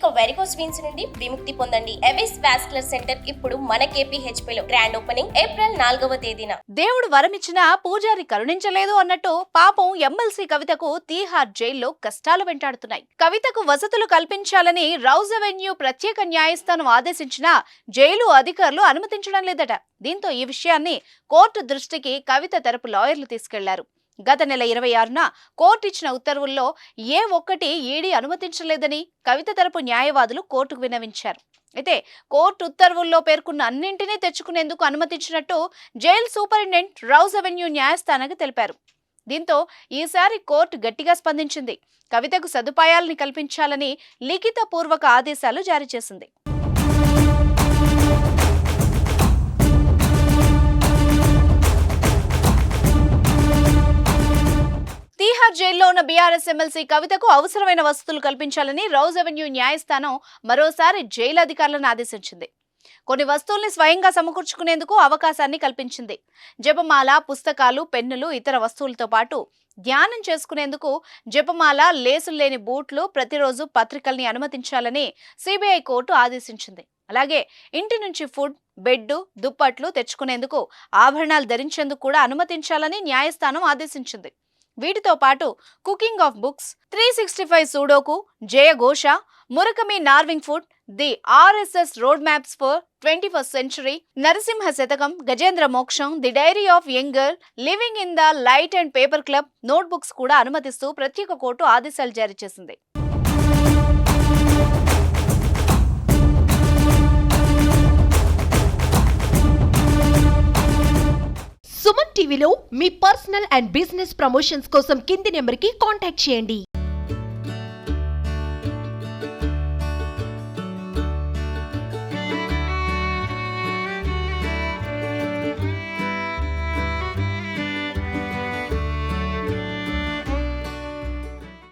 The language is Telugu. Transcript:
ఇక వెరికోస్ వీన్స్ నుండి విముక్తి పొందండి. ఎవిస్ వాస్కులర్ సెంటర్ ఇప్పుడు మన KPHP లో గ్రాండ్ ఓపెనింగ్ ఏప్రిల్ 4వ తేదీన. దేవుడు వరమిచ్చినా పూజారి కరుణించలేదు అన్నట్టు పాపం ఎమ్మెల్సీ కవితకు తీహార్ జైల్లో కష్టాలు వెంటాడుతున్నాయి. కవితకు వసతులు కల్పించాలని రౌజ్ అవెన్యూ ప్రత్యేక న్యాయస్థానం ఆదేశించినా జైలు అధికారులు అనుమతించడం లేదట. దీంతో ఈ విషయాన్ని కోర్టు దృష్టికి కవిత తరపు లాయర్లు తీసుకెళ్లారు. గత నెల 26న కోర్టు ఇచ్చిన ఉత్తర్వుల్లో ఏ ఒక్కటి ఈడీ అనుమతించలేదని కవిత తరపు న్యాయవాదులు కోర్టుకు విన్నవించారు. అయితే కోర్టు ఉత్తర్వుల్లో పేర్కొన్న అన్నింటినీ తెచ్చుకునేందుకు అనుమతించినట్టు జైలు సూపరింటెండెంట్ రౌజ్ అవెన్యూ న్యాయస్థానానికి తెలిపారు. దీంతో ఈసారి కోర్టు గట్టిగా స్పందించింది. కవితకు సదుపాయాలని కల్పించాలని లిఖిత పూర్వక ఆదేశాలు జారీ చేసింది. తీహార్ జైల్లో ఉన్న బీఆర్ఎస్ ఎమ్మెల్సీ కవితకు అవసరమైన వసతులు కల్పించాలని రౌజ్ అవెన్యూ న్యాయస్థానం మరోసారి జైలు అధికారులను ఆదేశించింది. కొన్ని వస్తువుల్ని స్వయంగా సమకూర్చుకునేందుకు అవకాశాన్ని కల్పించింది. జపమాల, పుస్తకాలు, పెన్నులు, ఇతర వస్తువులతో పాటు ధ్యానం చేసుకునేందుకు జపమాల, లేసులు లేని బూట్లు, ప్రతిరోజు పత్రికల్ని అనుమతించాలని సిబిఐ కోర్టు ఆదేశించింది. అలాగే ఇంటి నుంచి ఫుడ్, బెడ్, దుప్పట్లు తెచ్చుకునేందుకు, ఆభరణాలు ధరించేందుకు కూడా అనుమతించాలని న్యాయస్థానం ఆదేశించింది. వీటితో పాటు కుకింగ్ ఆఫ్ బుక్స్, 365 సూడోకు, జయఘోష, Murakami Norwegian food, the RSS road maps for 21st century, Narasimha Shatakam, Gajendra Moksham, the diary of young girl, living in the light and paper club notebooks కూడా అనుమతిస్తూ ప్రత్యేక కోర్టు ఆదేశాలు జారీ చేసింది. సుమన్ టీవీలో మీ పర్సనల్ అండ్ బిజినెస్ ప్రమోషన్స్ కోసం కింది నెంబర్కి కాంటాక్ట్ చేయండి.